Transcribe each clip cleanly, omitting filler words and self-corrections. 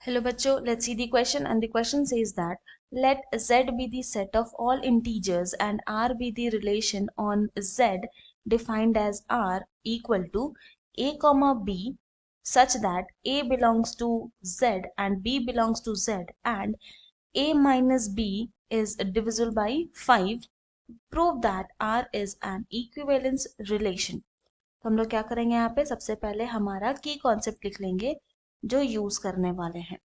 Hello bachcho, let's see the question, and the question says that let z be the set of all integers and r be the relation on z defined as r equal to a comma b such that a belongs to z and b belongs to z and a minus b is divisible by 5. Prove that r is an equivalence relation. तो हम लोग क्या करेंगे यहाँ पे सबसे पहले हमारा की कॉन्सेप्ट लिख लेंगे जो यूज करने वाले हैं।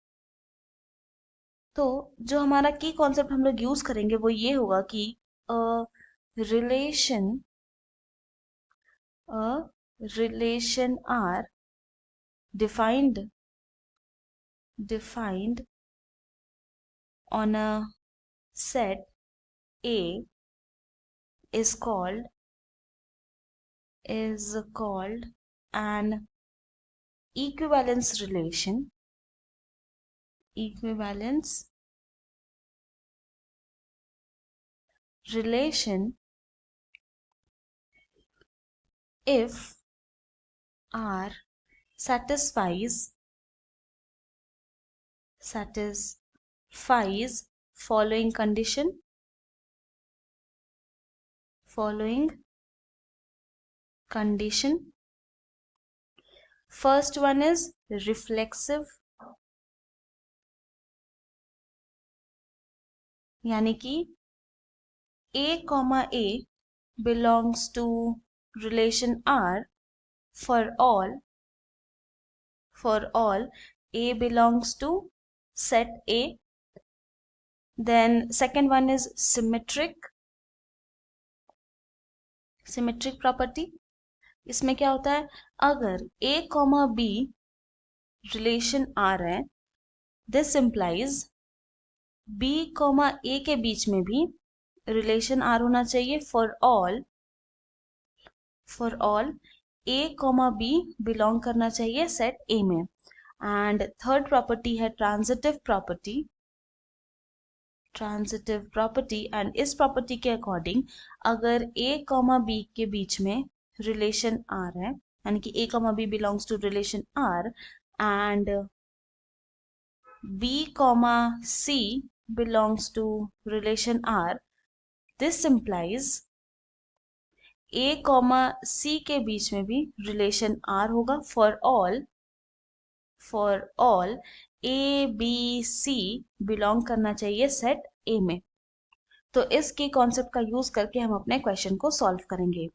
तो जो हमारा की कॉन्सेप्ट हम लोग यूज करेंगे वो ये होगा कि relation a relation are defined on a set A is called an equivalence relation if R satisfies following condition. First one is reflexive, यानी कि a comma a belongs to relation R for all a belongs to set A. Then second one is symmetric property. इसमें क्या होता है, अगर a comma b relation R है, this implies b comma a के बीच में भी रिलेशन R होना चाहिए for all a comma b belong करना चाहिए सेट A में। एंड थर्ड प्रॉपर्टी है ट्रांजिटिव प्रॉपर्टी एंड इस प्रॉपर्टी के अकॉर्डिंग अगर a comma b के बीच में रिलेशन R है, यानी कि a comma b belongs to relation R and b comma c belongs to relation R, this implies a comma c के बीच में भी relation R होगा for all a b c belong करना चाहिए सेट A में। तो इसके कॉन्सेप्ट का यूज करके हम अपने क्वेश्चन को सॉल्व करेंगे।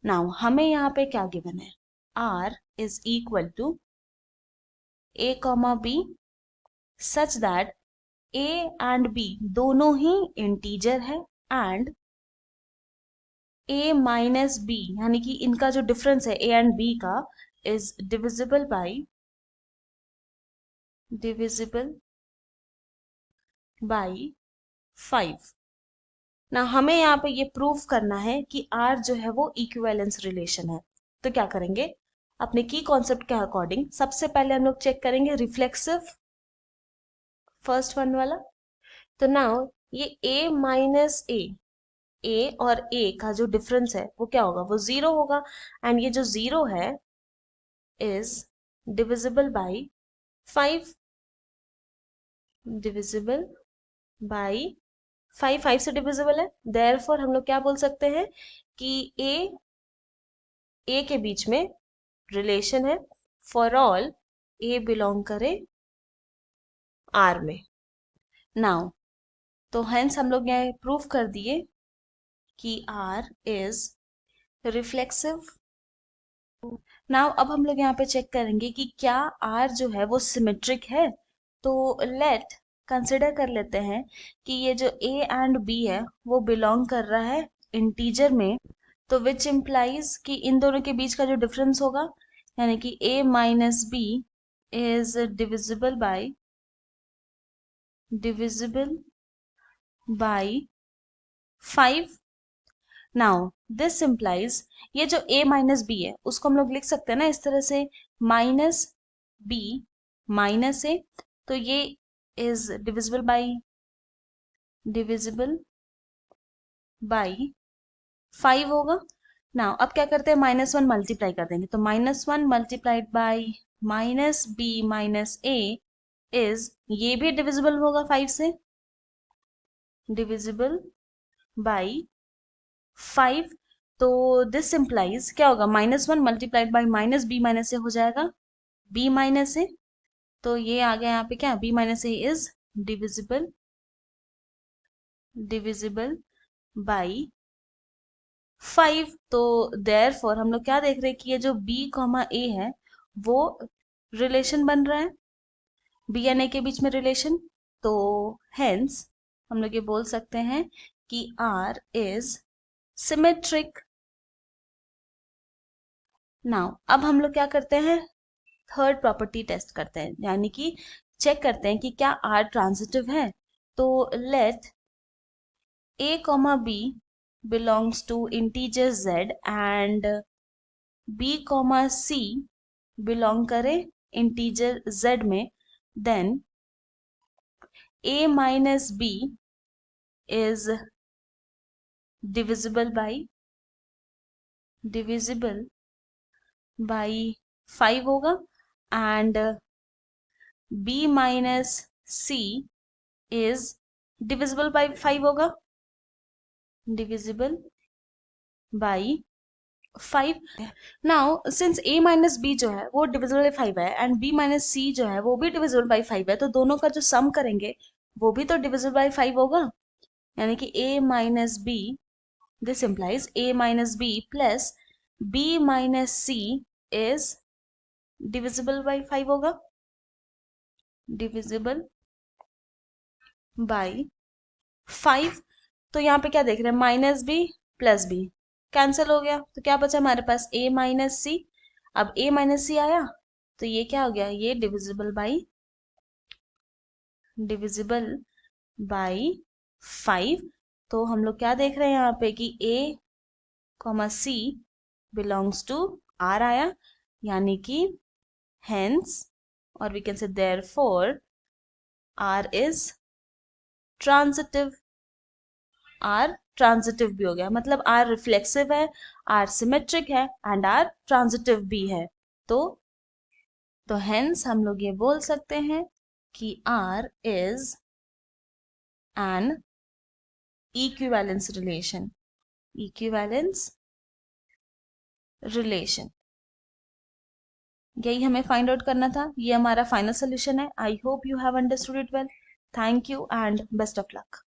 नाउ हमें यहाँ पे क्या गिवन है, R is equal to a comma b such that a and b दोनों ही इंटीजर है एंड a माइनस b यानी कि इनका जो डिफरेंस है a एंड b का इज डिविजिबल बाई 5। ना हमें यहाँ पे ये प्रूफ करना है कि R जो है वो इक्विवेलेंस रिलेशन है। तो क्या करेंगे, अपने की कॉन्सेप्ट के अकॉर्डिंग सबसे पहले हम लोग चेक करेंगे रिफ्लेक्सिव, फर्स्ट वन वाला। तो नाउ ये a माइनस ए और ए का जो डिफरेंस है वो क्या होगा, वो 0 होगा एंड ये जो 0 है is divisible by 5, divisible by 5 से डिविजिबल है। देयरफॉर हम लोग क्या बोल सकते हैं कि ए के बीच में रिलेशन है फॉर ऑल ए बिलोंग करे आर में। नाउ तो हेंस हम लोग यहाँ प्रूफ कर दिए कि R इज रिफ्लेक्सिव। नाउ अब हम लोग यहाँ पे चेक करेंगे कि क्या R जो है वो सिमेट्रिक है। तो लेट कंसिडर कर लेते हैं कि ये जो A एंड B है वो बिलोंग कर रहा है इंटीजर में, तो विच इम्प्लाइज कि इन दोनों के बीच का जो डिफरेंस होगा यानी कि A minus B is divisible by 5। Now this implies ये जो a माइनस बी है उसको हम लोग लिख सकते हैं ना इस तरह से, माइनस बी माइनस ए, तो ये इज डिविजिबल बाई 5 होगा। नाउ अब क्या करते हैं, -1 मल्टीप्लाई कर देंगे, तो -1 multiplied by minus B minus A is, ये भी डिविजिबल होगा 5 से, डिविजिबल बाई 5। तो दिस इम्प्लाइज क्या होगा, -1 मल्टीप्लाइड बाई -b-a हो जाएगा, b-a। तो ये आ गया यहाँ पे क्या, b-a इज डिविजिबल बाई 5। तो देयरफॉर हम लोग क्या देख रहे हैं कि ये जो b, a है वो रिलेशन बन रहा है, बी एंड ए के बीच में रिलेशन। तो हेंस हम लोग ये बोल सकते हैं कि R इज सिमेट्रिक। नाउ अब हम लोग क्या करते हैं, थर्ड प्रॉपर्टी टेस्ट करते हैं, यानी कि चेक करते हैं कि क्या R ट्रांजिटिव है। तो late a, b belongs to integer z and b, c belong करे integer z में, then a minus b is divisible by 5 होगा, and b minus c is divisible by 5 होगा, divisible by 5। Now since a minus b जो है वो divisible by 5 है and b minus c जो है वो भी डिविजिबल बाई 5 है, तो दोनों का जो सम करेंगे वो भी तो डिविजिबल बाई 5 होगा, यानी कि a minus b, this implies a minus b plus b minus c is divisible by 5 होगा, divisible by 5। तो यहाँ पे क्या देख रहे हैं, minus B plus B cancel हो गया, तो क्या बचा हमारे पास a माइनस सी। अब a माइनस सी आया तो ये क्या हो गया, ये डिविजिबल बाई 5। तो हम लोग क्या देख रहे हैं यहाँ पे कि a, c belongs to r आया, यानी कि hence और we can say therefore r is transitive। r transitive भी हो गया, मतलब r रिफ्लेक्सिव है, r सिमेट्रिक है एंड r ट्रांजिटिव भी है। तो हेंस हम लोग ये बोल सकते हैं कि r is an equivalence relation. यही हमें फाइंड आउट करना था, ये हमारा फाइनल सोल्यूशन है। I hope you have understood it well. Thank you and best of luck.